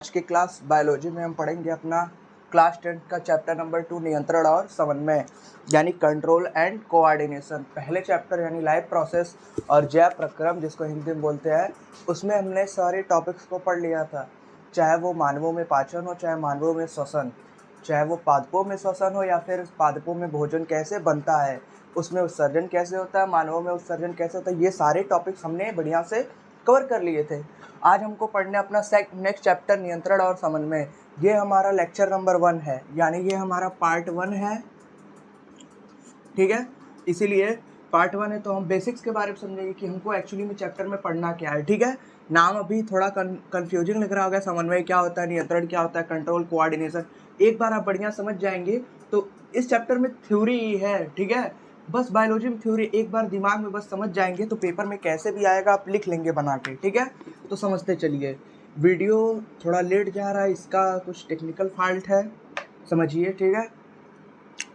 आज की class biology में हम पढ़ेंगे अपना क्लास 10 का चैप्टर नंबर 2 नियंत्रण और समन्वय यानी कंट्रोल एंड कोऑर्डिनेशन। पहले चैप्टर यानी लाइफ प्रोसेस और जैव प्रक्रम जिसको हिंदी में बोलते हैं, उसमें हमने सारे टॉपिक्स को पढ़ लिया था, चाहे वो मानवों में पाचन हो, चाहे मानवों में श्वसन, चाहे वो पादपों में श्वसन हो या फिर पादपों में भोजन कैसे बनता है, उसमें उत्सर्जन कैसे होता है, मानवों में उत्सर्जन कैसे होता है। ये सारे टॉपिक्स हमने बढ़िया से कवर कर लिए थे। आज हमको पढ़ना अपना नेक्स्ट चैप्टर नियंत्रण और समन्वय। ये हमारा लेक्चर नंबर 1 है, यानी ये हमारा पार्ट 1 है, ठीक है। इसीलिए पार्ट 1 है तो हम बेसिक्स के बारे में समझेंगे कि हमको एक्चुअली में चैप्टर में पढ़ना क्या है, ठीक है। नाम अभी थोड़ा कंफ्यूजिंग लग रहा होगा, समन्वय क्या होता है, नियंत्रण क्या होता है, कंट्रोल, कोऑर्डिनेशन। एक बार आप बढ़िया समझ जाएंगे तो इस चैप्टर में थ्योरी ही है, ठीक है। बस बायोलॉजी में थ्योरी एक बार दिमाग में बस समझ जाएंगे तो पेपर में कैसे भी आएगा आप लिख लेंगे बना के, ठीक है। तो समझते चलिए। वीडियो थोड़ा लेट जा रहा है, इसका कुछ टेक्निकल फॉल्ट है, समझिए, ठीक है।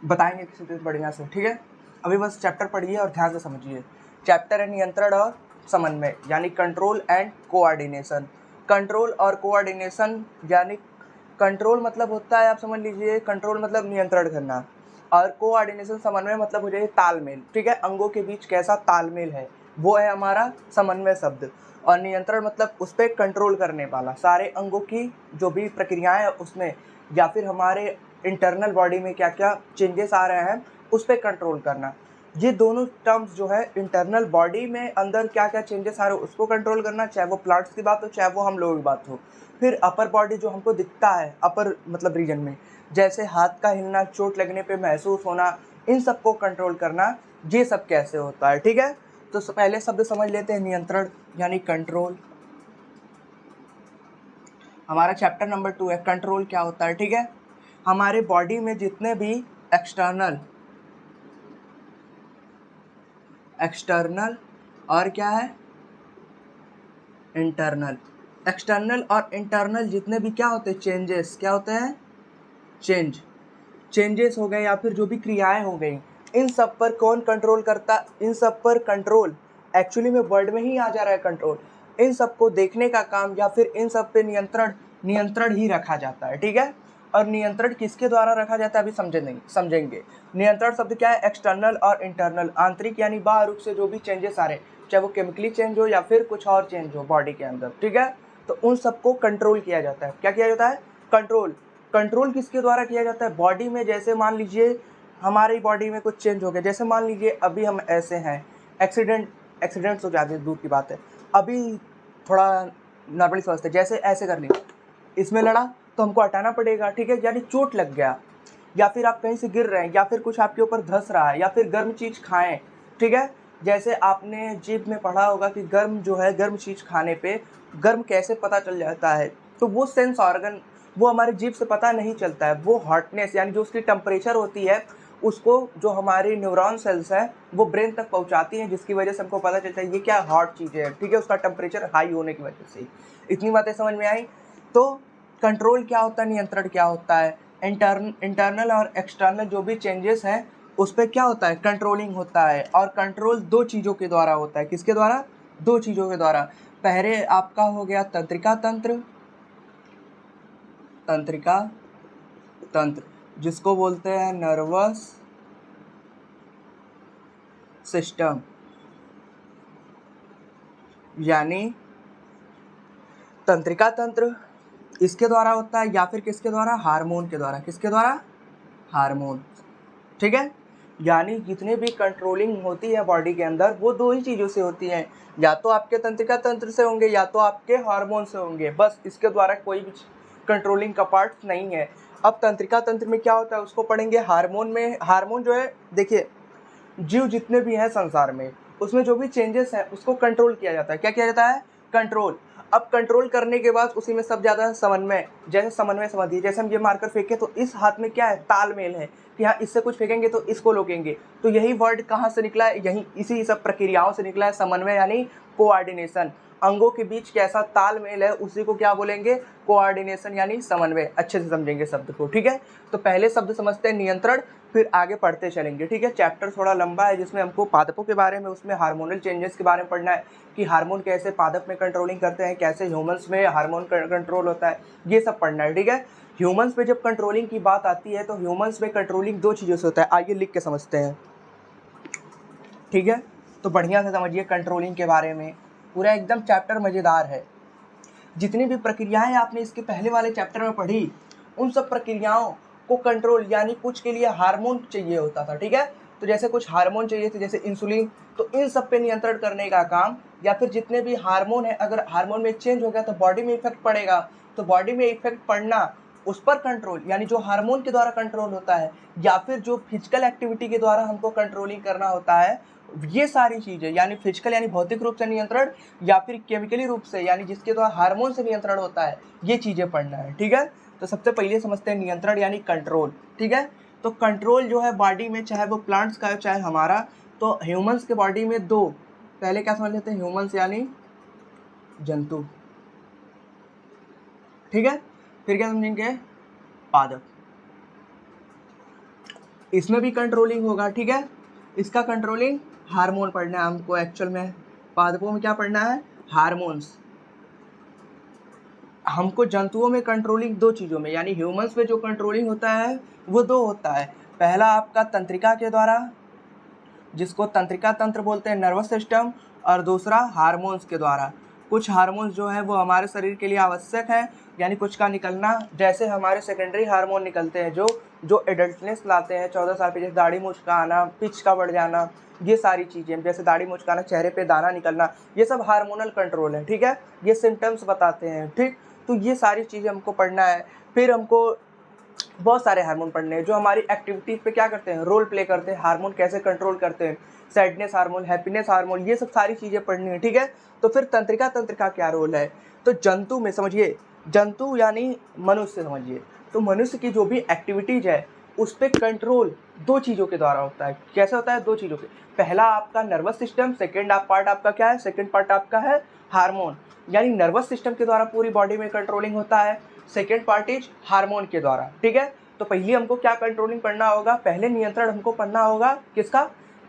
बताएंगे किसी दिन बढ़िया से, ठीक है। अभी बस चैप्टर पढ़िए और ध्यान से समझिए। चैप्टर है नियंत्रण और समन्वय यानी कंट्रोल एंड कोऑर्डिनेशन। कंट्रोल और कोऑर्डिनेशन यानी कंट्रोल मतलब होता है, आप समझ लीजिए, कंट्रोल मतलब नियंत्रण करना, और कोऑर्डिनेशन समन्वय मतलब हो जाए तालमेल, ठीक है। अंगों के बीच कैसा तालमेल है वो है हमारा समन्वय शब्द। और नियंत्रण मतलब उस पर कंट्रोल करने वाला, सारे अंगों की जो भी प्रक्रियाएं हैं उसमें, या फिर हमारे इंटरनल बॉडी में क्या क्या चेंजेस आ रहे हैं उस पर कंट्रोल करना। ये दोनों टर्म्स जो है, इंटरनल बॉडी में अंदर क्या क्या चेंजेस आ रहे हैं उसको कंट्रोल करना, चाहे वो प्लांट्स की बात हो चाहे वो हम लोगों की बात हो। फिर अपर बॉडी जो हमको दिखता है, अपर मतलब रीजन में, जैसे हाथ का हिलना, चोट लगने पे महसूस होना, इन सबको कंट्रोल करना, ये सब कैसे होता है, ठीक है। तो पहले शब्द समझ लेते हैं, नियंत्रण यानी कंट्रोल। हमारा चैप्टर नंबर 2 है, कंट्रोल क्या होता है, ठीक है। हमारे बॉडी में जितने भी एक्सटर्नल और क्या है, इंटरनल, एक्सटर्नल और इंटरनल जितने भी क्या होते हैं, चेंजेस, क्या होते हैं, चेंजेस हो गए या फिर जो भी क्रियाएं हो गई, इन सब पर कौन कंट्रोल करता, इन सब पर कंट्रोल एक्चुअली में वर्ड में ही आ जा रहा है कंट्रोल। इन सब को देखने का काम या फिर इन सब पे नियंत्रण ही रखा जाता है, ठीक है। और नियंत्रण किसके द्वारा रखा जाता है अभी समझेंगे। नियंत्रण शब्द क्या है, एक्सटर्नल और इंटरनल, आंतरिक यानी बाहर रूप से जो भी चेंजेस आ रहे, चाहे वो केमिकली चेंज हो या फिर कुछ और चेंज हो बॉडी के अंदर, ठीक है। तो उन सबको कंट्रोल किया जाता है। क्या किया जाता है, कंट्रोल किसके द्वारा किया जाता है, बॉडी में। जैसे मान लीजिए हमारी बॉडी में कुछ चेंज हो गया, जैसे मान लीजिए अभी हम ऐसे हैं, एक्सीडेंट हो जाते, दूर की बात है, अभी थोड़ा नॉर्मली समझते, जैसे ऐसे कर लिया, इसमें लड़ा तो हमको हटाना पड़ेगा, ठीक है, यानी चोट लग गया, या फिर आप कहीं से गिर रहे हैं, या फिर कुछ आपके ऊपर धंस रहा है, या फिर गर्म चीज़ खाएं, ठीक है। जैसे आपने जीभ में पढ़ा होगा कि गर्म जो है, गर्म चीज़ खाने पे गर्म कैसे पता चल जाता है, तो वो सेंस ऑर्गन वो हमारे जीभ से पता नहीं चलता है, वो हॉटनेस यानी जो उसकी टेम्परेचर होती है उसको जो हमारी न्यूरॉन सेल्स हैं वो ब्रेन तक पहुंचाती हैं, जिसकी वजह से हमको पता चलता है ये क्या हॉट चीज़ है, ठीक है, उसका टेम्परेचर हाई होने की वजह से। इतनी बातें समझ में आई। तो कंट्रोल क्या होता है, नियंत्रण क्या होता है, इंटरनल और एक्सटर्नल जो भी चेंजेस हैं उस पर क्या होता है, कंट्रोलिंग होता है। और कंट्रोल दो चीज़ों के द्वारा होता है, किसके द्वारा, दो चीज़ों के द्वारा। पहले आपका हो गया तंत्रिका तंत्र जिसको बोलते हैं नर्वस सिस्टम, यानी तंत्रिका तंत्र इसके द्वारा होता है, या फिर किसके द्वारा, हार्मोन के द्वारा, किसके द्वारा, हार्मोन, ठीक है। यानी जितने भी कंट्रोलिंग होती है बॉडी के अंदर वो दो ही चीज़ों से होती हैं, या तो आपके तंत्रिका तंत्र से होंगे या तो आपके हार्मोन से होंगे, बस इसके द्वारा कोई भी कंट्रोलिंग का पार्ट नहीं है। अब तंत्रिका तंत्र में क्या होता है उसको पढ़ेंगे। हार्मोन में, हार्मोन जो है, देखिए, जीव जितने भी हैं संसार में उसमें जो भी चेंजेस हैं उसको कंट्रोल किया जाता है। क्या किया जाता है, कंट्रोल। अब कंट्रोल करने के बाद उसी में सब ज़्यादा समन्वय, जैसे समन्वय समझिए, जैसे हम ये मार्कर फेंके तो इस हाथ में क्या है, तालमेल है, कि हाँ इससे कुछ फेंकेंगे तो इसको रोकेंगे, तो यही वर्ड कहाँ से निकला है, यही इसी सब प्रक्रियाओं से निकला है, समन्वय यानी कोऑर्डिनेशन। अंगों के बीच कैसा तालमेल है उसी को क्या बोलेंगे, कोऑर्डिनेशन यानी समन्वय। अच्छे से समझेंगे शब्द को, ठीक है। तो पहले शब्द समझते हैं नियंत्रण, फिर आगे पढ़ते चलेंगे, ठीक है। चैप्टर थोड़ा लंबा है जिसमें हमको पादपों के बारे में, उसमें हार्मोनल चेंजेस के बारे में पढ़ना है कि हार्मोन कैसे पादप में कंट्रोलिंग करते हैं, कैसे ह्यूमंस में हार्मोन कंट्रोल होता है, ये सब पढ़ना है, ठीक है। ह्यूमंस में जब कंट्रोलिंग की बात आती है तो ह्यूमंस में कंट्रोलिंग दो चीज़ों से होता है, आइए लिख के समझते हैं, ठीक है। तो बढ़िया से समझिए कंट्रोलिंग के बारे में, पूरा एकदम चैप्टर मज़ेदार है। जितनी भी प्रक्रियाएं आपने इसके पहले वाले चैप्टर में पढ़ी, उन सब प्रक्रियाओं को कंट्रोल, यानी कुछ के लिए हार्मोन चाहिए होता था, ठीक है। तो जैसे कुछ हार्मोन चाहिए थे जैसे इंसुलिन, तो इन सब पे नियंत्रण करने का काम, या फिर जितने भी हार्मोन है अगर हार्मोन में चेंज हो गया तो बॉडी में इफेक्ट पड़ेगा, तो बॉडी में इफेक्ट पड़ना उस पर कंट्रोल, यानी जो हार्मोन के द्वारा कंट्रोल होता है, या फिर जो फिजिकल एक्टिविटी के द्वारा हमको कंट्रोलिंग करना होता है, ये सारी चीज़ें, यानी फिजिकल यानी भौतिक रूप से नियंत्रण, या फिर केमिकली रूप से यानी जिसके द्वारा हार्मोन से नियंत्रण होता है, ये चीज़ें पढ़ना है, ठीक है। तो सबसे पहले समझते हैं नियंत्रण यानी कंट्रोल, ठीक है। तो कंट्रोल जो है बॉडी में, चाहे वो प्लांट्स का है चाहे हमारा, तो ह्यूमंस के बॉडी में दो, पहले क्या समझ लेते हैं, ह्यूमंस यानी जंतु, ठीक है। फिर क्या समझेंगे, पादप, इसमें भी कंट्रोलिंग होगा, ठीक है। इसका कंट्रोलिंग हार्मोन पढ़ना है हमको, एक्चुअल में पादपों में क्या पढ़ना है, हार्मोन्स। हमको जंतुओं में कंट्रोलिंग दो चीज़ों में, यानी ह्यूमंस में जो कंट्रोलिंग होता है वो दो होता है, पहला आपका तंत्रिका के द्वारा, जिसको तंत्रिका तंत्र बोलते हैं, नर्वस सिस्टम, और दूसरा हार्मोन्स के द्वारा। कुछ हार्मोन्स जो है वो हमारे शरीर के लिए आवश्यक है, यानी कुछ का निकलना, जैसे हमारे सेकेंडरी हार्मोन निकलते हैं जो एडल्टनेस लाते हैं 14 साल पे, जैसे दाढ़ी मूंछ का आना, पिच का बढ़ जाना, ये सारी चीज़ें, जैसे दाढ़ी मूंछ का आना, चेहरे पे दाना निकलना, ये सब हार्मोनल कंट्रोल है, ठीक है। ये सिम्टम्स बताते हैं, ठीक। तो ये सारी चीज़ें हमको पढ़ना है। फिर हमको बहुत सारे हार्मोन पढ़ने हैं जो हमारी एक्टिविटीज़ पे क्या करते हैं, रोल प्ले करते हैं, हार्मोन कैसे कंट्रोल करते हैं, सैडनेस हार्मोन, हैप्पीनेस हार्मोन, ये सब सारी चीज़ें पढ़नी है, ठीक है। तो फिर तंत्रिका तंत्र का क्या रोल है, तो जंतु में समझिए, जंतु यानी मनुष्य समझिए, तो मनुष्य की जो भी एक्टिविटीज़ है उस पर कंट्रोल दो चीज़ों के द्वारा होता है। कैसे होता है, दो चीज़ों के, पहला आपका नर्वस सिस्टम, सेकेंड पार्ट आपका क्या है, सेकेंड पार्ट आपका है हार्मोन, यानी नर्वस सिस्टम के द्वारा पूरी बॉडी में कंट्रोलिंग होता है, सेकेंड पार्ट इज हार्मोन के द्वारा, ठीक है। तो पहले हमको क्या कंट्रोलिंग पढ़ना होगा, पहले नियंत्रण हमको पढ़ना होगा किसका,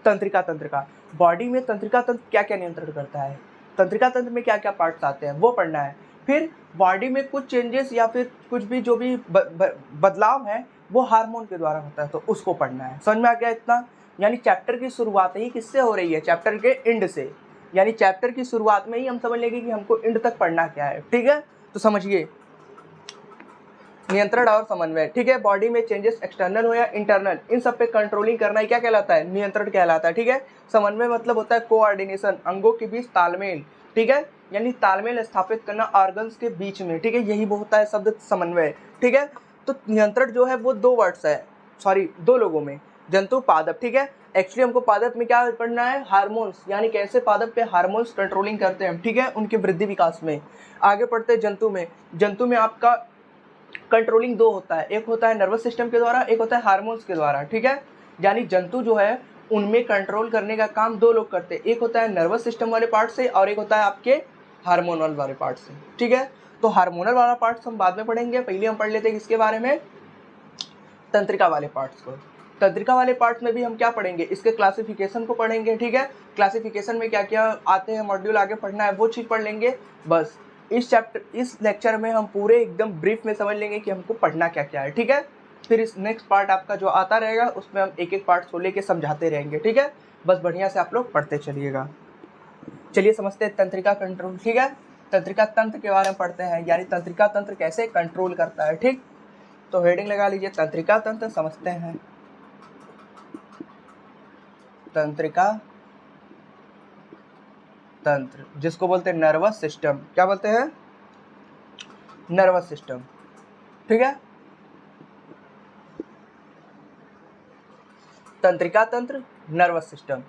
तंत्रिका तंत्र का। बॉडी में तंत्रिका तंत्र क्या क्या नियंत्रण करता है, तंत्रिका तंत्र में क्या क्या पार्ट्स आते हैं वो पढ़ना है। फिर बॉडी में कुछ चेंजेस या फिर कुछ भी जो भी बदलाव है वो हार्मोन के द्वारा होता है, तो उसको पढ़ना है। समझ में आ गया इतना, यानी चैप्टर की शुरुआत ही किससे हो रही है, चैप्टर के एंड से, यानी चैप्टर की शुरुआत में ही हम समझ लेंगे कि हमको एंड तक पढ़ना क्या है, ठीक है। तो समझिए नियंत्रण और समन्वय, ठीक है। बॉडी में चेंजेस एक्सटर्नल हो या इंटरनल, इन सब पे कंट्रोलिंग करना ही क्या कहलाता है, नियंत्रण कहलाता है, ठीक है। समन्वय मतलब होता है कोऑर्डिनेशन, अंगों के बीच तालमेल, ठीक है, यानी तालमेल स्थापित करना ऑर्गन्स के बीच में, ठीक है, यही वो होता है शब्द समन्वय, ठीक है। तो नियंत्रण जो है वो दो वर्ड्स है, सॉरी दो लोगों में, जंतु पादप, ठीक है। एक्चुअली हमको पादप में क्या पढ़ना है, हार्मोन्स, यानी कैसे पादप पे हार्मोन्स कंट्रोलिंग करते हैं, ठीक है, उनके वृद्धि विकास में। आगे पढ़ते हैं जंतु में, जंतु में आपका कंट्रोलिंग दो होता है, एक होता है नर्वस सिस्टम के द्वारा, एक होता है हार्मोन्स के द्वारा, ठीक है। यानी जंतु जो है उनमें कंट्रोल करने का काम दो लोग करते हैं, एक होता है नर्वस सिस्टम वाले पार्ट से और एक होता है आपके हार्मोनल वाले पार्ट से, ठीक है। तो हार्मोनल वाला पार्ट हम बाद में पढ़ेंगे, पहले हम पढ़ लेते हैं किसके बारे में, तंत्रिका वाले पार्ट्स को। तंत्रिका वाले पार्ट्स में भी हम क्या पढ़ेंगे, इसके क्लासिफिकेशन को पढ़ेंगे, ठीक है। क्लासिफिकेशन में क्या क्या आते हैं मॉड्यूल आगे पढ़ना है वो चीज़ पढ़ लेंगे। बस इस लेक्चर में हम पूरे एकदम ब्रीफ में समझ लेंगे कि हमको पढ़ना क्या क्या है, ठीक है। फिर इस नेक्स्ट पार्ट आपका जो आता रहेगा उसमें हम एक एक पार्ट को लेके समझाते रहेंगे, ठीक है। बस बढ़िया से आप लोग पढ़ते चलिएगा। चलिए समझते हैं तंत्रिका कंट्रोल, ठीक है। तंत्रिका तंत्र के बारे में पढ़ते हैं, यानी तंत्रिका तंत्र कैसे कंट्रोल करता है, ठीक। तो हेडिंग लगा लीजिए, तंत्रिका तंत्र समझते हैं। तंत्रिका तंत्र जिसको बोलते हैं नर्वस सिस्टम, क्या बोलते हैं, नर्वस सिस्टम, ठीक है। तंत्रिका तंत्र, नर्वस सिस्टम,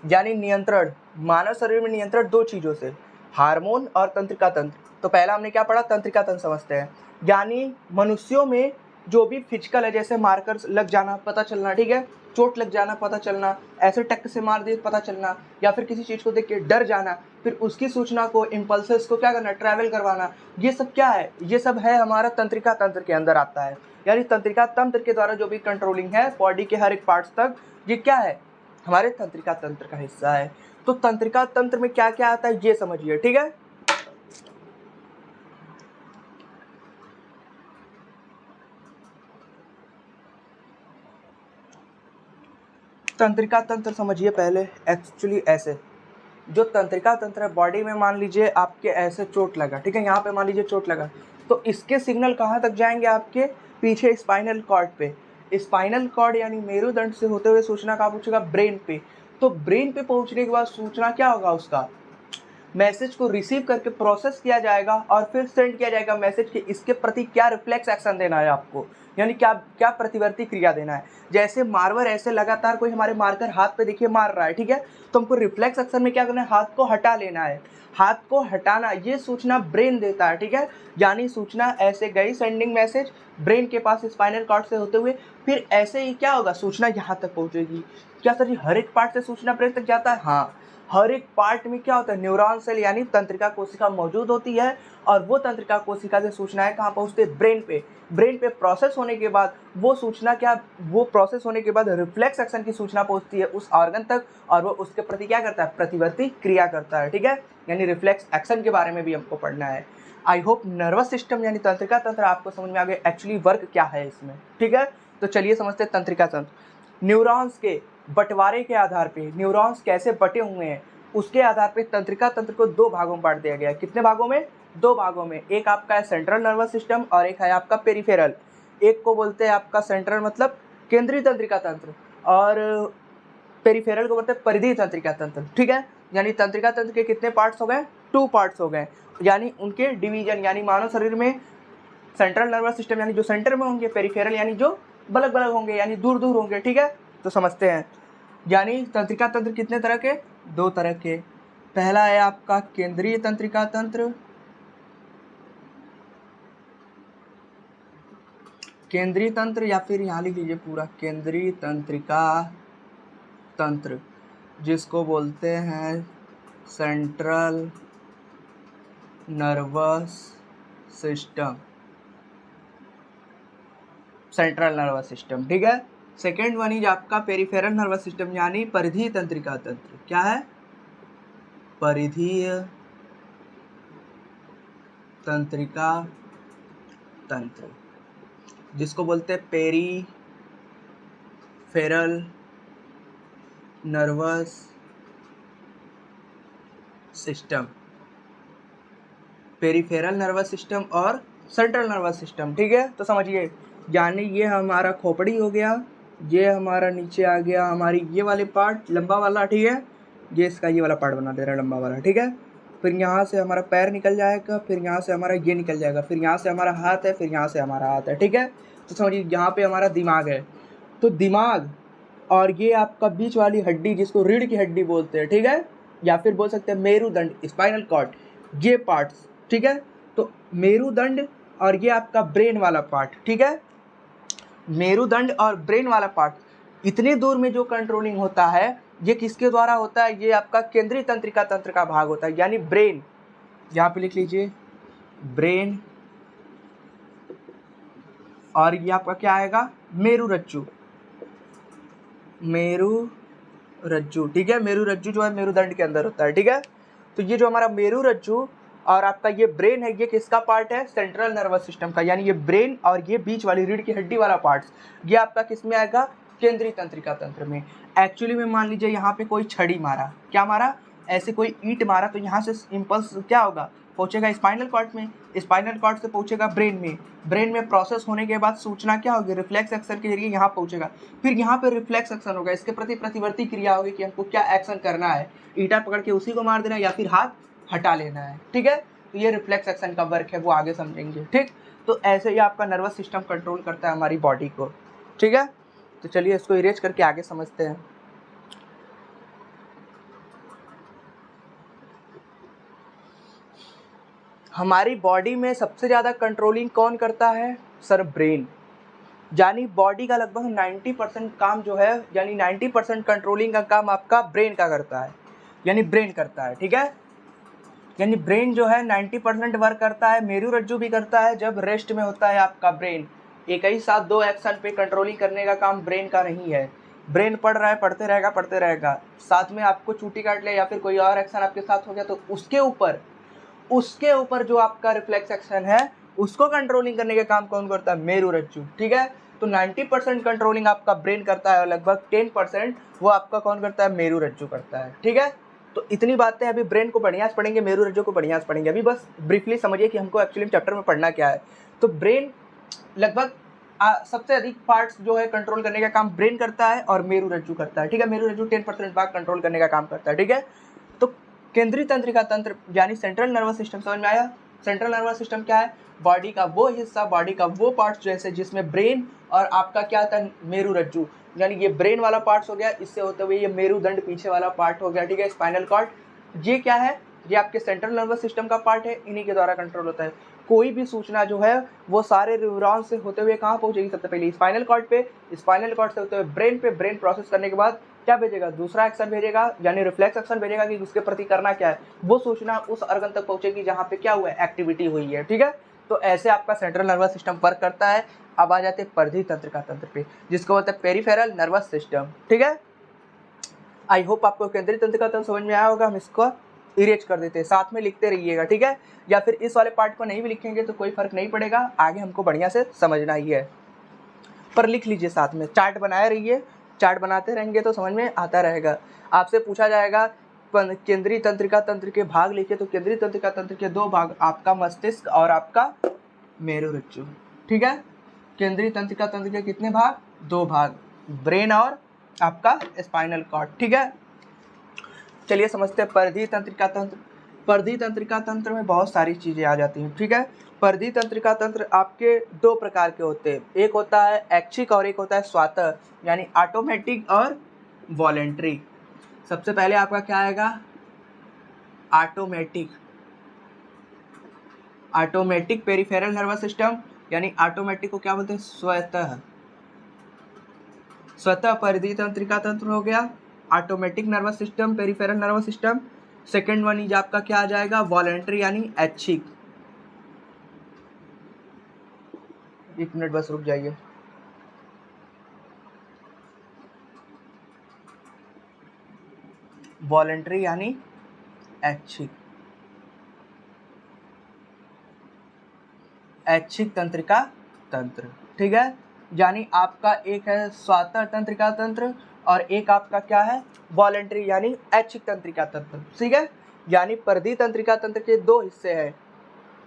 यानी नियंत्रण, मानव शरीर में नियंत्रण दो चीज़ों से, हार्मोन और तंत्रिका तंत्र। तो पहला हमने क्या पढ़ा, तंत्रिका तंत्र समझते हैं, यानी मनुष्यों में जो भी फिजिकल है, जैसे मार्कर्स लग जाना पता चलना, ठीक है, चोट लग जाना पता चलना, ऐसे टक से मार दिए पता चलना, या फिर किसी चीज़ को देख के डर जाना, फिर उसकी सूचना को इम्पल्सेस को क्या करना, ट्रैवल करवाना। ये सब क्या है, ये सब है हमारा तंत्रिका तंत्र के अंदर आता है। यानी तंत्रिका तंत्र के द्वारा जो भी कंट्रोलिंग है बॉडी के हर एक पार्ट्स तक, ये क्या है, हमारे तंत्रिका तंत्र का हिस्सा है। तो तंत्रिका तंत्र में क्या क्या आता है ये समझिए, ठीक है। तंत्रिका तंत्र समझिए पहले। एक्चुअली ऐसे जो तंत्रिका तंत्र है बॉडी में, मान लीजिए आपके ऐसे चोट लगा, ठीक है, यहाँ पे मान लीजिए चोट लगा, तो इसके सिग्नल कहाँ तक जाएंगे, आपके पीछे स्पाइनल कॉर्ड पे। स्पाइनल कॉर्ड यानी मेरुदंड से होते हुए सूचना कहाँ पहुँचेगा, ब्रेन पे। तो ब्रेन पे पहुँचने के बाद सूचना क्या होगा, उसका मैसेज को रिसीव करके प्रोसेस किया जाएगा और फिर सेंड किया जाएगा मैसेज कि इसके प्रति क्या रिफ्लेक्स एक्शन देना है आपको, यानी क्या क्या प्रतिवर्ती क्रिया देना है। जैसे मार्वर ऐसे लगातार कोई हमारे मारकर हाथ पे देखिए मार रहा है, ठीक है, तो हमको रिफ्लेक्स एक्शन में क्या करना है, हाथ को हटा लेना है। हाथ को हटाना ये सूचना ब्रेन देता है, ठीक है। यानी सूचना ऐसे गई, सेंडिंग मैसेज ब्रेन के पास स्पाइनल कॉर्ड से होते हुए, फिर ऐसे ही क्या होगा, सूचना यहाँ तक पहुँचेगी। क्या सर जी हर एक पार्ट से सूचना ब्रेन तक जाता है? हाँ, हर एक पार्ट में क्या होता है, न्यूरॉन सेल यानी तंत्रिका कोशिका मौजूद होती है, और वो तंत्रिका कोशिका से सूचनाएं कहाँ पहुँचती है, ब्रेन पे। ब्रेन पे प्रोसेस होने के बाद वो सूचना क्या, वो प्रोसेस होने के बाद रिफ्लेक्स एक्शन की सूचना पहुँचती है उस ऑर्गन तक, और वो उसके प्रति क्या करता है, प्रतिवर्ती क्रिया करता है, ठीक है। यानी रिफ्लेक्स एक्शन के बारे में भी हमको पढ़ना है। आई होप नर्वस सिस्टम यानी तंत्रिका तंत्र आपको समझ में आ गया, एक्चुअली वर्क क्या है इसमें, ठीक है। तो चलिए समझते हैं तंत्रिका तंत्र। न्यूरॉन्स के बंटवारे के आधार पे, न्यूरॉन्स कैसे बटे हुए हैं उसके आधार पे तंत्रिका तंत्र को दो भागों में बांट दिया गया है। कितने भागों में, दो भागों में। एक आपका है सेंट्रल नर्वस सिस्टम और एक है आपका पेरिफेरल। एक को बोलते हैं आपका सेंट्रल मतलब केंद्रीय तंत्रिका तंत्र, और पेरिफेरल को बोलते हैं परिधीय तंत्रिका तंत्र, ठीक है। यानी तंत्रिका तंत्र के कितने पार्ट्स हो गए, 2 पार्ट्स हो गए, यानी उनके डिवीजन, यानी मानव शरीर में सेंट्रल नर्वस सिस्टम यानी जो सेंटर में होंगे, पेरिफेरल यानी जो बलग बलग होंगे यानी दूर दूर होंगे, ठीक है। तो समझते हैं, यानी तंत्रिका तंत्र कितने तरह के, दो तरह के। पहला है आपका केंद्रीय तंत्रिका तंत्र, केंद्रीय तंत्र, या फिर यहाँ लिख लीजिए पूरा केंद्रीय तंत्रिका तंत्र, जिसको बोलते हैं central nervous system, central nervous system, ठीक है। सेकेंड वन इज आपका पेरिफेरल नर्वस सिस्टम यानी परिधीय तंत्रिका तंत्र। क्या है, परिधीय तंत्रिका तंत्र, जिसको बोलते हैं peripheral nervous system, peripheral nervous system और सेंट्रल नर्वस सिस्टम, ठीक है। तो समझिए, यानी ये हमारा खोपड़ी हो गया, ये हमारा नीचे आ गया हमारी ये वाले पार्ट लंबा वाला, ठीक है, ये इसका ये वाला पार्ट बना दे रहा है लंबा वाला, ठीक है। फिर यहाँ से हमारा पैर निकल जाएगा, फिर यहाँ से हमारा ये निकल जाएगा, फिर यहाँ से हमारा हाथ है, फिर यहाँ से हमारा हाथ है, ठीक है। तो समझिए यहाँ पे हमारा दिमाग है, तो दिमाग और ये आपका बीच वाली हड्डी जिसको रीढ़ की हड्डी बोलते हैं, ठीक है, या फिर बोल सकते हैं मेरुदंड, स्पाइनल कॉर्ड, ये पार्ट्स, ठीक है। तो मेरुदंड और ये आपका ब्रेन वाला पार्ट, ठीक है, मेरुदंड और ब्रेन वाला पार्ट, इतने दूर में जो कंट्रोलिंग होता है ये किसके द्वारा होता है, ये आपका केंद्रीय तंत्रिका तंत्र का भाग होता है, यानी ब्रेन, यहाँ पे लिख लीजिए ब्रेन, और ये आपका क्या आएगा, मेरुरज्जु, मेरुरज्जु, ठीक है। मेरुरज्जु जो है मेरुदंड के अंदर होता है, ठीक है। तो ये जो हमारा मेरुरज्जु और आपका ये ब्रेन है, ये किसका पार्ट है, सेंट्रल नर्वस सिस्टम का, यानी ये ब्रेन और ये बीच वाली रीढ़ की हड्डी वाला पार्ट्स, ये आपका किस में आएगा, केंद्रीय तंत्रिका तंत्र में। एक्चुअली में मान लीजिए यहाँ पे कोई छड़ी मारा, क्या मारा, ऐसे कोई ईंट मारा, तो यहाँ से इम्पल्स क्या होगा, पहुँचेगा स्पाइनल कॉर्ड में, स्पाइनल कॉर्ड से पहुँचेगा ब्रेन में, ब्रेन में प्रोसेस होने के बाद सूचना क्या होगी, रिफ्लेक्स एक्शन के जरिए यहाँ पहुँचेगा, फिर यहाँ पे रिफ्लेक्स एक्शन होगा, इसके प्रति प्रतिवर्ती क्रिया होगी कि हमको क्या एक्शन करना है, ईंटा पकड़ के उसी को मार देना है या फिर हाथ हटा लेना है, ठीक है। तो ये रिफ्लेक्स एक्शन का वर्क है, वो आगे समझेंगे, ठीक। तो ऐसे ही आपका नर्वस सिस्टम कंट्रोल करता है हमारी बॉडी को, ठीक है। तो चलिए इसको इरेज करके आगे समझते हैं। हमारी बॉडी में सबसे ज़्यादा कंट्रोलिंग कौन करता है, सर ब्रेन, यानी बॉडी का लगभग 90% काम जो है, यानी 90% कंट्रोलिंग का काम आपका ब्रेन का करता है, यानी ब्रेन करता है, ठीक है। यानी ब्रेन जो है 90% वर्क करता है, मेरुरज्जु भी करता है जब रेस्ट में होता है आपका ब्रेन। एक ही साथ दो एक्शन पे कंट्रोलिंग करने का काम ब्रेन का नहीं है। ब्रेन पढ़ रहा है, पढ़ते रहेगा, साथ में आपको चूटी काट लिया या फिर कोई और एक्शन आपके साथ हो गया तो उसके ऊपर जो आपका रिफ्लेक्स एक्शन है उसको कंट्रोलिंग करने का काम कौन करता है? मेरुरज्जु। ठीक है, तो 90% कंट्रोलिंग आपका ब्रेन करता है और लगभग 10% वो आपका कौन करता है? मेरुरज्जु करता है। ठीक है, तो इतनी बातें अभी ब्रेन को बढ़िया से पढ़ेंगे, मेरुरज्जु को बढ़िया से पढ़ेंगे। अभी बस ब्रीफली समझिए कि हमको एक्चुअली चैप्टर में पढ़ना क्या है। तो ब्रेन लगभग सबसे अधिक पार्ट्स जो है कंट्रोल करने का काम ब्रेन करता है और मेरुरज्जु करता है। ठीक है, मेरुरज्जु 10% भाग कंट्रोल करने का काम करता है। ठीक है, तो केंद्रीय तंत्रिका तंत्र यानी सेंट्रल नर्वस सिस्टम समझ में आया? सेंट्रल नर्वस सिस्टम क्या है? बॉडी का वो हिस्सा, बॉडी का वो पार्ट जैसे जिसमें ब्रेन और आपका क्या था? मेरुरज्जु। यानी ये ब्रेन वाला पार्ट हो गया, इससे होते हुए ये मेरुदंड पीछे वाला पार्ट हो गया। ठीक है, स्पाइनल कॉर्ड। ये क्या है? ये आपके सेंट्रल नर्वस सिस्टम का पार्ट है, इन्हीं के द्वारा कंट्रोल होता है। कोई भी सूचना जो है वो सारे न्यूरॉन से होते हुए कहाँ पहुंचेगी? सबसे पहले स्पाइनल कॉर्ड पे, स्पाइनल कॉर्ड से होते हुए ब्रेन पे, ब्रेन प्रोसेस करने के बाद क्या भेजेगा? दूसरा एक्शन भेजेगा, यानी रिफ्लेक्स एक्शन भेजेगा कि उसके प्रति करना क्या है। वो सूचना उस ऑर्गन तक पहुंचेगी जहाँ पे क्या हुआ है? एक्टिविटी हुई है। ठीक है, तो ऐसे आपका सेंट्रल नर्वस सिस्टम वर्क करता है। अब आ जाते हैं परिधीय तंत्रिका तंत्र पे, जिसको बोलते हैं पेरिफेरल नर्वस सिस्टम। ठीक है, आई होप आपको केंद्रीय तंत्रिका तंत्र समझ में आया होगा। हम इसको इरेज कर देते हैं, साथ में लिखते रहिएगा। ठीक है, या फिर इस वाले पार्ट को नहीं भी लिखेंगे तो कोई फर्क नहीं पड़ेगा, आगे हमको बढ़िया से समझना ही है, पर लिख लीजिए साथ में, चार्ट बनाए रहिए। चार्ट बनाते रहेंगे तो समझ में आता रहेगा। आपसे पूछा जाएगा केंद्रीय तंत्रिका तंत्र के भाग लिखिए, तो केंद्रीय तंत्रिका तंत्र के दो भाग, आपका मस्तिष्क और आपका मेरुरज्जु। ठीक है, केंद्रीय तंत्रिका तंत्र के कितने भाग? दो भाग, ब्रेन और आपका स्पाइनल कॉर्ड। ठीक है, चलिए समझते हैं परिधीय तंत्रिका तंत्र। परिधीय तंत्रिका तंत्र में बहुत सारी चीजें आ जाती हैं। ठीक है, परिधीय तंत्रिका तंत्र आपके दो प्रकार के होते हैं, एक होता है ऐच्छिक और एक होता है स्वायत्त, यानी ऑटोमेटिक और वॉलेंट्री। सबसे पहले आपका क्या आएगा? Automatic. Automatic peripheral nervous system, यानी ऑटोमेटिक को क्या बोलते हैं? स्वतः। स्वतः परिधीय तंत्रिका तंत्र हो गया, automatic nervous system, peripheral nervous system. Second one is आपका क्या आ जाएगा? वॉलेंट्री यानी ऐच्छिक। एक मिनट बस रुक जाइए। वॉलेंट्री यानी ऐच्छिक, ऐच्छिक तंत्रिका तंत्र। ठीक है, यानी आपका एक है स्वायत्त तंत्रिका तंत्र और एक आपका क्या है? वॉलेंट्री यानी ऐच्छिक तंत्रिका तंत्र। ठीक है, यानी परिधीय तंत्रिका तंत्र के दो हिस्से हैं,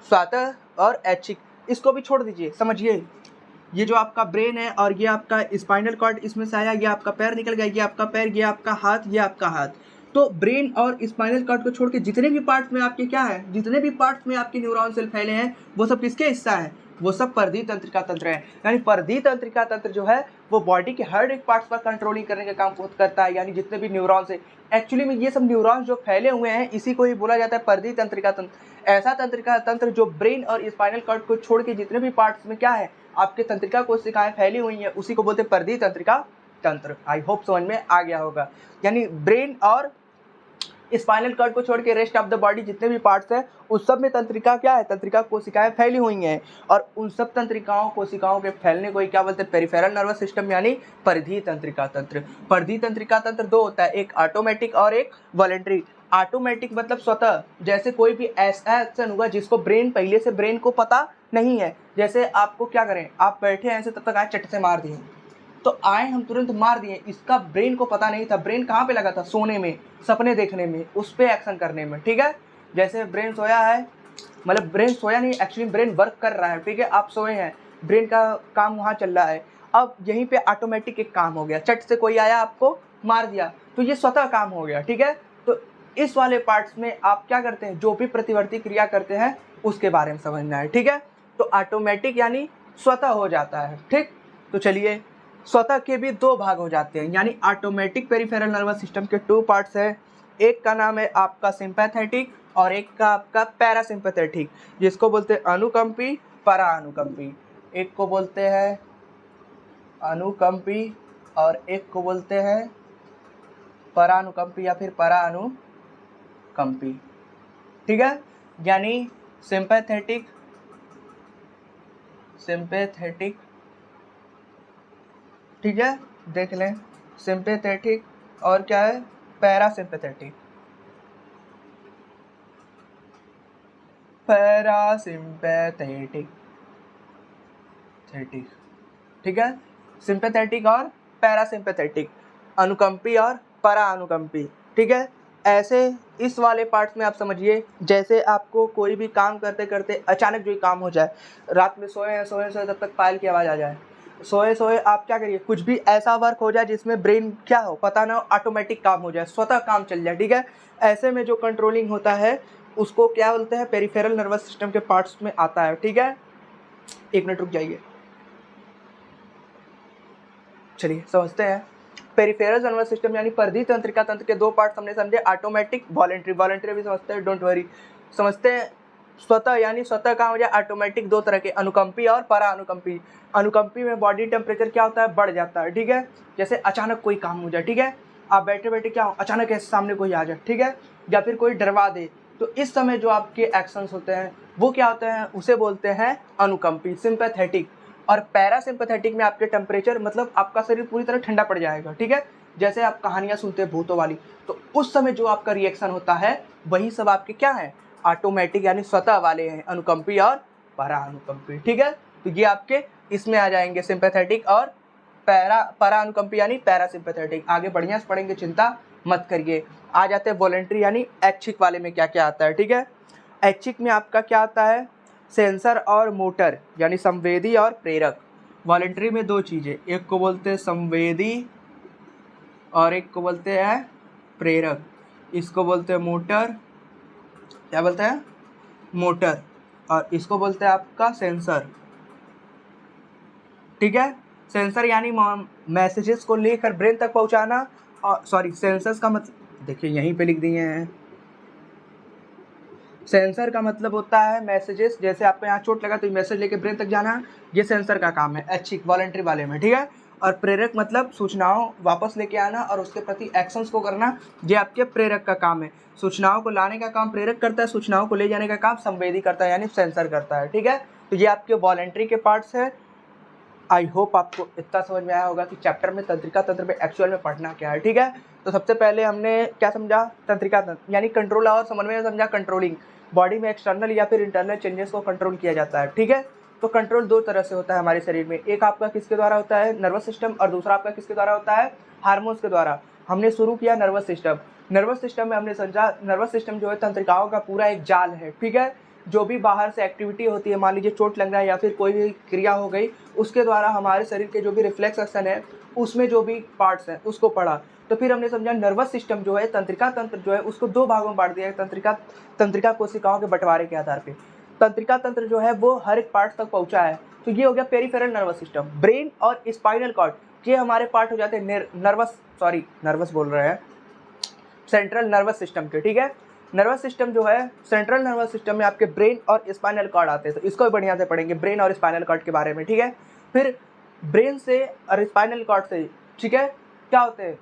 स्वायत्त और ऐच्छिक। इसको भी छोड़ दीजिए, समझिए। ये जो आपका ब्रेन है और ये आपका स्पाइनल कॉर्ड इसमें से आया, ये आपका पैर निकल गया, ये आपका पैर, ये आपका हाथ, ये आपका हाथ। तो ब्रेन और स्पाइनल कॉर्ड को छोड़ के जितने भी पार्ट्स में आपके क्या है, जितने भी पार्ट्स में आपके न्यूरॉन सेल फैले हैं वो सब किसके हिस्सा है? वो सब परिधीय तंत्रिका तंत्र है। यानी परिधीय तंत्रिका तंत्र जो है वो बॉडी के हर एक पार्ट्स पर कंट्रोलिंग करने का काम करता है, यानी जितने भी न्यूरॉन्स है। एक्चुअली में ये सब न्यूरॉन्स जो फैले हुए हैं इसी को ही बोला जाता है परिधीय तंत्रिका तंत्र। ऐसा तंत्रिका तंत्र जो ब्रेन और स्पाइनल कॉर्ड को छोड़ के जितने भी पार्ट्स में क्या है आपके तंत्रिका कोशिकाएं फैली हुई हैं उसी को बोलते हैं परिधीय तंत्रिका तंत्र। आई होप समझ में आ गया होगा। यानी ब्रेन और स्पाइनल कॉर्ड को छोड़ के रेस्ट ऑफ द बॉडी जितने भी पार्ट्स हैं उस सब में तंत्रिका क्या है? तंत्रिका कोशिकाएं फैली हुई हैं, और उन सब तंत्रिकाओं कोशिकाओं के फैलने को ही क्या बोलते हैं? पेरिफेरल नर्वस सिस्टम यानी परिधीय तंत्रिका तंत्र। परिधीय तंत्रिका तंत्र दो होता है, एक ऑटोमेटिक और एक वॉलेंट्री। ऑटोमेटिक मतलब स्वतः, जैसे कोई भी ऐसा एक्शन हुआ जिसको ब्रेन पहले से ब्रेन को पता नहीं है। जैसे आपको क्या करें, आप बैठे हैं ऐसे, तब तक आए चट से मार दिए, तो आए हम तुरंत मार दिए, इसका ब्रेन को पता नहीं था। ब्रेन कहाँ पे लगा था? सोने में, सपने देखने में, उस पर एक्शन करने में। ठीक है, जैसे ब्रेन सोया है, मतलब ब्रेन सोया नहीं, एक्चुअली ब्रेन वर्क कर रहा है। ठीक है, आप सोए हैं, ब्रेन का काम वहाँ चल रहा है। अब यहीं पे ऑटोमेटिक एक काम हो गया, चट से कोई आया आपको मार दिया, तो ये स्वतः काम हो गया। ठीक है, तो इस वाले पार्ट्स में आप क्या करते हैं? जो भी प्रतिवर्ती क्रिया करते हैं उसके बारे में समझना है। ठीक है, तो ऑटोमेटिक यानी स्वतः हो जाता है। ठीक, तो चलिए, स्वतः के भी दो भाग हो जाते हैं, यानी ऑटोमेटिक पेरिफेरल नर्वस सिस्टम के टू पार्ट्स हैं। एक का नाम है आपका सिंपैथेटिक और एक का आपका पैरासिम्पैथेटिक, जिसको बोलते हैं अनुकंपी, परानुकंपी। एक को बोलते हैं अनुकंपी और एक को बोलते हैं परानुकंपी या फिर परानुकंपी। ठीक है, यानी सिंपैथेटिक, सिंपैथेटिक, ठीक है, देख लें, सिंपैथेटिक और क्या है, पैरासिम्पैथेटिक, पैरासिम्पैथेटिक, ठीक है, सिंपैथेटिक और पैरासिम्पैथेटिक, अनुकंपी और परा अनुकंपी, ठीक है। ऐसे इस वाले पार्ट्स में आप समझिए, जैसे आपको कोई भी काम करते करते अचानक जो काम हो जाए, रात में सोए तब तक पायल की आवाज़ आ जाए, सोए आप क्या करिए, कुछ भी ऐसा वर्क हो जाए जिसमें ब्रेन क्या हो पता ना हो, ऑटोमेटिक काम हो जाए, स्वतः काम चल जाए, ठीक है। ऐसे में जो कंट्रोलिंग होता है उसको क्या बोलते हैं, पेरिफेरल नर्वस सिस्टम के पार्ट्स में आता है, ठीक है। एक मिनट रुक जाइए, चलिए समझते हैं। पेरिफेरल नर्वस सिस्टम यानी परिधीय तंत्रिका तंत्र के दो पार्ट हमने समझे, ऑटोमेटिक, वॉलेंट्री, वॉलेंट्री भी समझते हैं, डोंट वरी, समझते हैं। स्वतः यानी स्वतः काम हो जाए, ऑटोमेटिक दो तरह के, अनुकंपी और परा अनुकंपी। अनुकंपी में बॉडी टेम्परेचर क्या होता है, बढ़ जाता है, ठीक है, जैसे अचानक कोई काम हो जाए, ठीक है, आप बैठे बैठे क्या हो, अचानक ऐसे सामने कोई आ जाए, ठीक है, या फिर कोई डरवा दे, तो इस समय जो आपके एक्शंस होते हैं वो क्या होते हैं, उसे बोलते हैं अनुकंपी, सिंपैथेटिक। और पैरासिम्पैथेटिक में आपके टेम्परेचर मतलब आपका शरीर पूरी तरह ठंडा पड़ जाएगा, ठीक है, जैसे आप कहानियां सुनते हैं भूतों वाली, तो उस समय जो आपका रिएक्शन होता है वही सब आपके क्या है, ऑटोमेटिक यानी स्वतः वाले हैं, अनुकंपी और परा अनुकंपी, ठीक है। तो ये आपके इसमें आ जाएंगे, सिंपैथेटिक और परा अनुकंपी यानी पैरासिम्पैथेटिक। आगे बढ़िया से पढ़ेंगे, चिंता मत करिए। आ जाते हैं वॉलेंट्री यानी ऐच्छिक वाले में क्या क्या आता है, ठीक है। ऐच्छिक में आपका क्या आता है, सेंसर और मोटर यानी संवेदी और प्रेरक। वॉलेंट्री में दो चीज़ें, एक को बोलते हैं संवेदी और एक को बोलते हैं प्रेरक। इसको बोलते हैं मोटर, क्या बोलते हैं, मोटर, और इसको बोलते हैं आपका सेंसर, ठीक है। सेंसर यानी मैसेजेस को लेकर ब्रेन तक पहुंचाना, और सॉरी सेंसर्स का मतलब देखिए यहीं पे लिख दिए हैं, सेंसर का मतलब होता है मैसेजेस, जैसे आपको यहाँ चोट लगा तो मैसेज लेके ब्रेन तक जाना, ये सेंसर का काम है ऐच्छिक वॉलेंट्री वाले में, ठीक है। और प्रेरक मतलब सूचनाओं वापस लेके आना और उसके प्रति एक्शंस को करना, ये आपके प्रेरक का काम है। सूचनाओं को लाने का काम प्रेरक करता है, सूचनाओं को ले जाने का काम संवेदी करता है यानी सेंसर करता है, ठीक है। तो ये आपके वॉलेंट्री के पार्ट्स है। आई होप आपको इतना समझ में आया होगा कि चैप्टर में तंत्रिका तंत्र में एक्चुअल में पढ़ना क्या है, ठीक है। तो सबसे पहले हमने क्या समझा, तंत्रिका तंत्र यानी कंट्रोल, और समन्वय में समझा कंट्रोलिंग, बॉडी में एक्सटर्नल या फिर इंटरनल चेंजेस को कंट्रोल किया जाता है, ठीक है। तो कंट्रोल दो तरह से होता है हमारे शरीर में, एक आपका किसके द्वारा होता है, नर्वस सिस्टम, और दूसरा आपका किसके द्वारा होता है, हार्मोन्स के द्वारा। हमने शुरू किया नर्वस सिस्टम। नर्वस सिस्टम में हमने समझा नर्वस सिस्टम जो है तंत्रिकाओं का पूरा एक जाल है, ठीक है। जो भी बाहर से एक्टिविटी होती है, मान लीजिए चोट लग रहा है या फिर कोई भी क्रिया हो गई, उसके द्वारा हमारे शरीर के जो भी रिफ्लेक्स एक्शन है उसमें जो भी पार्ट्स हैं उसको पढ़ा। तो फिर हमने समझा नर्वस सिस्टम जो है, तंत्रिका तंत्र जो है उसको दो भागों में बांट दिया है, तंत्रिका कोशिकाओं के बंटवारे के आधार पर। तंत्रिका तंत्र जो है वो हर एक पार्ट तक पहुंचा है। तो ये हो गया पेरिफेरल नर्वस सिस्टम। ब्रेन और स्पाइनल कॉर्ड ये हमारे पार्ट हो जाते हैं नर्वस बोल रहे हैं, सेंट्रल नर्वस सिस्टम के, ठीक है। नर्वस सिस्टम जो है, सेंट्रल नर्वस सिस्टम में आपके ब्रेन और स्पाइनल कॉर्ड आते हैं, तो इसको भी बढ़िया से पढ़ेंगे ब्रेन और स्पाइनल कॉर्ड के बारे में, ठीक है। फिर ब्रेन से और स्पाइनल कॉर्ड से, ठीक है, क्या होते हैं,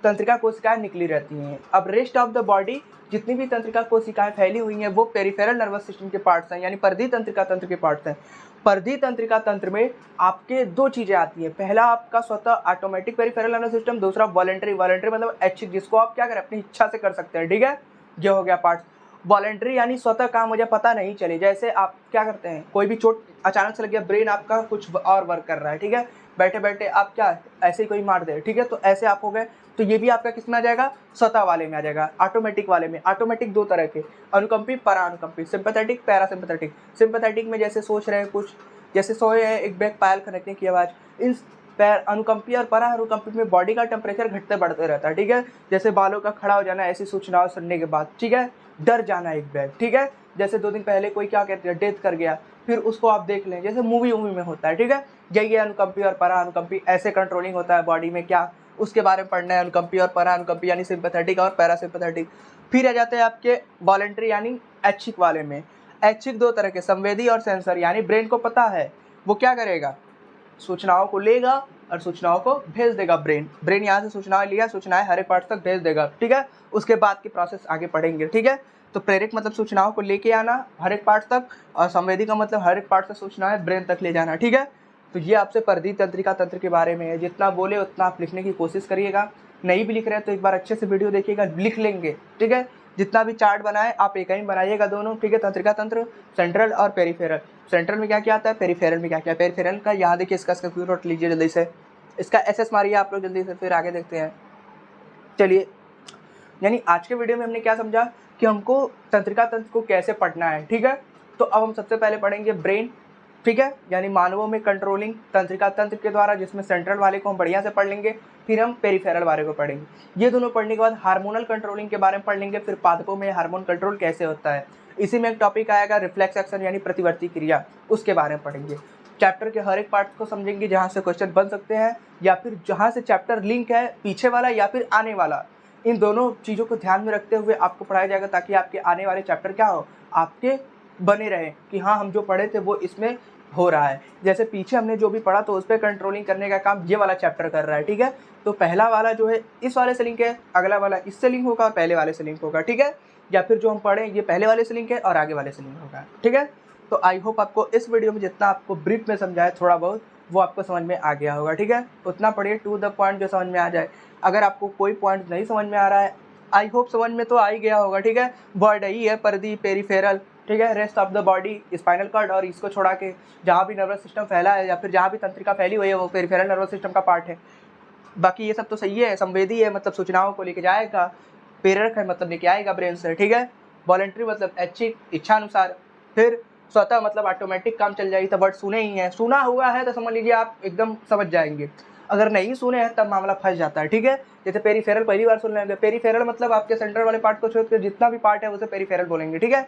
तंत्रिका कोशिकाएं निकली रहती हैं। अब रेस्ट ऑफ द बॉडी जितनी भी तंत्रिका कोशिकाएं फैली हुई हैं वो पेरिफेरल नर्वस सिस्टम के पार्ट्स हैं, यानी परिधीय तंत्रिका तंत्र के पार्ट्स हैं। परिधीय तंत्रिका तंत्र में आपके दो चीजें आती हैं, पहला आपका स्वतः ऑटोमेटिक पेरिफेरल नर्वस सिस्टम, दूसरा वॉलेंटरी। वॉलेंटरी मतलब ऐच्छिक, जिसको आप क्या करें अपनी इच्छा से कर सकते हैं, ठीक है। ये हो गया पार्ट। वॉलेंटरी यानी स्वतः काम मुझे पता नहीं चले, जैसे आप क्या करते हैं, कोई भी चोट अचानक से लग गया, ब्रेन आपका कुछ और वर्क कर रहा है, ठीक है, बैठे बैठे आप क्या ऐसे ही कोई मार दे, ठीक है, तो ऐसे आप हो गए, तो ये भी आपका किस में आ जाएगा, स्वतः वाले में आ जाएगा, ऑटोमेटिक वाले में। ऑटोमेटिक दो तरह के, अनुकंपी परा अनुकंपी, सिंपैथेटिक पैरासिम्पैथेटिक। सिंपैथेटिक में जैसे सोच रहे हैं कुछ, जैसे सोए हैं, एक बैग पायल खनकने की आवाज़, इन पैर अनुकंपी और परा अनुकंपी में बॉडी का टेम्परेचर घटते बढ़ते रहता है, ठीक है। जैसे बालों का खड़ा हो जाना ऐसी सूचनाओं सुनने के बाद, ठीक है, डर जाना एक बैग, ठीक है। जैसे 2 दिन पहले कोई क्या कहते हैं डेथ कर गया, फिर उसको आप देख लें, जैसे मूवी में होता है, ठीक है। यही अनुकंपी और परा अनुकंपी, ऐसे कंट्रोलिंग होता है बॉडी में, क्या उसके बारे में पढ़ना है, अनुकंपी और परा अनुकंपी यानी सिंपैथेटिक और पैरासिम्पैथेटिक। फिर आ जाते हैं आपके वॉलेंट्री यानी ऐच्छिक वाले में। ऐच्छिक दो तरह के, संवेदी और सेंसर, यानी ब्रेन को पता है वो क्या करेगा, सूचनाओं को लेगा और सूचनाओं को भेज देगा। ब्रेन यहाँ से सूचनाएं लिया, सूचनाएं हर एक पार्ट तक भेज देगा, ठीक है। उसके बाद की प्रोसेस आगे पढ़ेंगे, ठीक है। तो प्रेरक मतलब सूचनाओं को लेके आना हर एक पार्ट तक, और संवेदी का मतलब हर एक पार्ट से सूचनाएं ब्रेन तक ले जाना। ठीक है, तो ये आपसे परिधि तंत्रिका तंत्र के बारे में है। जितना बोले उतना आप लिखने की कोशिश करिएगा। नहीं भी लिख रहे हैं तो एक बार अच्छे से वीडियो देखिएगा, लिख लेंगे। ठीक है, जितना भी चार्ट बनाए आप एक ही बनाइएगा दोनों। ठीक है, तंत्रिका तंत्र, सेंट्रल और पेरिफेरल। सेंट्रल में क्या क्या आता है, पेरिफेरल में क्या क्या है। पेरिफेरल का यहाँ देखिए, इसका क्यू नोट लीजिए जल्दी से, इसका SS मारिए आप लोग जल्दी से, फिर आगे देखते हैं। चलिए, यानी आज के वीडियो में हमने क्या समझा कि हमको तंत्रिका तंत्र को कैसे पढ़ना है। ठीक है, तो अब हम सबसे पहले पढ़ेंगे ब्रेन। ठीक है, यानी मानवों में कंट्रोलिंग तंत्रिका तंत्र के द्वारा, जिसमें सेंट्रल वाले को हम बढ़िया से पढ़ लेंगे, फिर हम पेरिफेरल वाले को पढ़ेंगे। ये दोनों पढ़ने के बाद हार्मोनल कंट्रोलिंग के बारे में पढ़ लेंगे, फिर पादपों में हार्मोन कंट्रोल कैसे होता है। इसी में एक टॉपिक आएगा रिफ्लेक्स एक्शन यानी प्रतिवर्ती क्रिया, उसके बारे में पढ़ेंगे। चैप्टर के हर एक पार्ट को समझेंगे जहाँ से क्वेश्चन बन सकते हैं, या फिर जहाँ से चैप्टर लिंक है पीछे वाला या फिर आने वाला। इन दोनों चीज़ों को ध्यान में रखते हुए आपको पढ़ाया जाएगा, ताकि आपके आने वाले चैप्टर क्या हो, आपके बने रहे कि हाँ हम जो पढ़े थे वो इसमें हो रहा है। जैसे पीछे हमने जो भी पढ़ा तो उस पर कंट्रोलिंग करने का काम ये वाला चैप्टर कर रहा है। ठीक है, तो पहला वाला जो है इस वाले से लिंक है, अगला वाला इससे लिंक होगा और पहले वाले से लिंक होगा। ठीक है, या फिर जो हम पढ़ें ये पहले वाले से लिंक है और आगे वाले से लिंक होगा। ठीक है, तो आई होप आपको इस वीडियो में जितना आपको ब्रीफ में समझाया थोड़ा बहुत वो आपको समझ में आ गया होगा। ठीक है, उतना पढ़िए टू द पॉइंट जो समझ में आ जाए। अगर आपको कोई पॉइंट नहीं समझ में आ रहा है, आई होप समझ में तो आ ही गया होगा। ठीक है, वर्ड यही है, परिधि, पेरिफेरल। ठीक है, rest of the body, spinal cord, और इसको छोड़ा के जहाँ भी नर्वस सिस्टम फैला है या फिर जहाँ भी तंत्रिका फैली हुई है वो पेरिफेरल नर्वस सिस्टम का पार्ट है। बाकी ये सब तो सही है। संवेदी है मतलब सूचनाओं को लेके जाएगा, प्रेरक है मतलब लेके आएगा ब्रेन से। ठीक है, वॉलंटरी मतलब ऐच्छिक, इच्छा अनुसार, फिर स्वतः मतलब ऑटोमेटिक काम चल जाएगी। तो वर्ड सुने ही है, सुना हुआ है तो समझ लीजिए आप एकदम समझ जाएंगे। अगर नहीं सुने हैं तब मामला फंस जाता है। ठीक है, जैसे पेरिफेरल पहली बार सुन लेंगे, पेरिफेरल मतलब आपके सेंट्रल वाले पार्ट को छोड़ के जितना भी पार्ट है उसे पेरिफेरल बोलेंगे। ठीक है,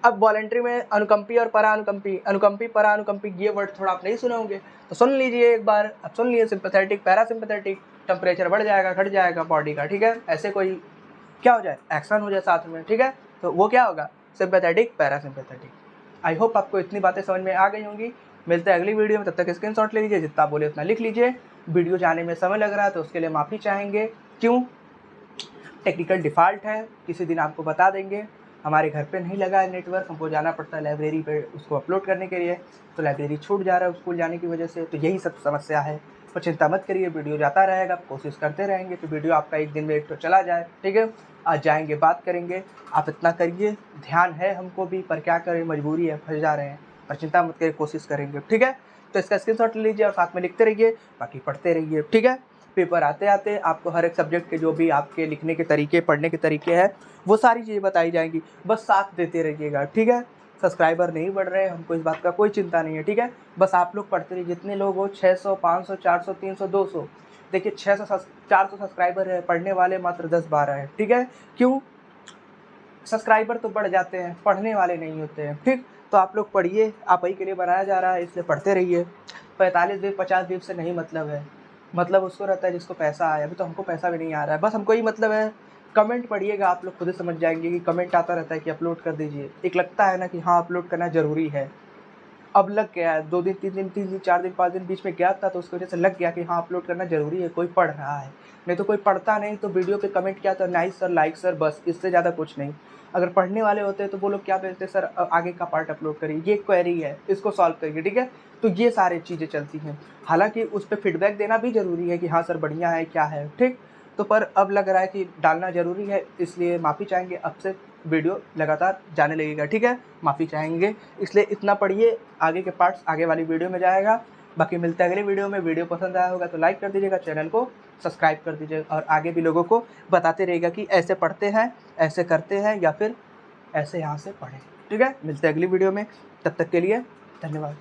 अब वॉलंटरी में अनुकंपी और परानुकंपी, अनुकंपी परानुकंपी ये वर्ड थोड़ा आप नहीं सुने होंगे तो सुन लीजिए एक बार। अब सुन लीजिए, सिंपैथेटिक, पैरासिम्पैथेटिक, टेम्परेचर बढ़ जाएगा घट जाएगा बॉडी का। ठीक है, ऐसे कोई क्या हो जाए, एक्शन हो जाए साथ में। ठीक है, तो वो क्या होगा, सिंपैथेटिक, पैरासिम्पैथेटिक। आई होप आपको इतनी बातें समझ में आ गई होंगी। मिलते हैं अगली वीडियो में, तब तक स्क्रीनशॉट ले लीजिए, जितना बोले उतना लिख लीजिए। वीडियो जाने में समय लग रहा है तो उसके लिए माफ़ी चाहेंगे, क्यों, टेक्निकल डिफ़ॉल्ट है, किसी दिन आपको बता देंगे। हमारे घर पे नहीं लगा है नेटवर्क, हमको जाना पड़ता है लाइब्रेरी पे उसको अपलोड करने के लिए, तो लाइब्रेरी छूट जा रहा है स्कूल जाने की वजह से। तो यही सब समस्या है, तो चिंता मत करिए, वीडियो जाता रहेगा, कोशिश करते रहेंगे तो वीडियो आपका एक दिन में एक तो चला जाए। ठीक है, आज जाएंगे बात करेंगे, आप इतना करिए, ध्यान है हमको भी, पर क्या करें, मजबूरी है, फंस जा रहे हैं, पर चिंता मत करिए, कोशिश करेंगे। ठीक है, तो इसका स्क्रीनशॉट ले लीजिए और साथ में लिखते रहिए, बाकी पढ़ते रहिए। ठीक है, पेपर आते आते आपको हर एक सब्जेक्ट के जो भी आपके लिखने के तरीके, पढ़ने के तरीके हैं, वो सारी चीज़ें बताई जाएंगी, बस साथ देते रहिएगा। ठीक है, सब्सक्राइबर नहीं बढ़ रहे, हमको इस बात का कोई चिंता नहीं है। ठीक है, बस आप लोग पढ़ते रहिए, जितने लोग हो, 600, 500, 400, 300, 200, देखिए 400 सब्सक्राइबर है, पढ़ने वाले मात्र 10-12 है। ठीक है, क्यों, सब्सक्राइबर तो बढ़ जाते हैं, पढ़ने वाले नहीं होते हैं। ठीक, तो आप लोग पढ़िए, आप ही के लिए बनाया जा रहा है, इसलिए पढ़ते रहिए। 45 व्यूज 50 व्यूज से नहीं मतलब है, मतलब उसको रहता है जिसको पैसा आया। अभी तो हमको पैसा भी नहीं आ रहा है, बस हमको ही मतलब है। कमेंट पढ़िएगा, आप लोग खुद ही समझ जाएंगे कि कमेंट आता रहता है कि अपलोड कर दीजिए। एक लगता है ना कि हाँ अपलोड करना ज़रूरी है, अब लग गया है। 2 दिन 3 दिन 3 दिन 4 दिन 5 दिन बीच में गैप था तो उसकी वजह से लग गया कि हाँ अपलोड करना ज़रूरी है, कोई पढ़ रहा है। नहीं तो कोई पढ़ता नहीं, तो वीडियो पे कमेंट क्या था, नाइस सर, लाइक सर, बस इससे ज़्यादा कुछ नहीं। अगर पढ़ने वाले होते तो वो लोग क्या बोलते, सर आगे का पार्ट अपलोड करिए, ये क्वेरी है, इसको सॉल्व करिए। ठीक है, तो ये सारी चीज़ें चलती हैं। हालांकि उस पर फीडबैक देना भी ज़रूरी है कि हाँ सर बढ़िया है, क्या है। ठीक, तो पर अब लग रहा है कि डालना ज़रूरी है, इसलिए माफ़ी चाहेंगे, अब से वीडियो लगातार जाने लगेगा। ठीक है, माफ़ी चाहेंगे, इसलिए इतना पढ़िए, आगे के पार्ट्स आगे वाली वीडियो में जाएगा। बाकी मिलते हैं अगले वीडियो में। वीडियो पसंद आया होगा तो लाइक कर दीजिएगा, चैनल को सब्सक्राइब कर दीजिएगा, और आगे भी लोगों को बताते रहिएगा कि ऐसे पढ़ते हैं, ऐसे करते हैं, या फिर ऐसे यहाँ से पढ़ें। ठीक है, मिलते हैं अगली वीडियो में, तब तक के लिए धन्यवाद।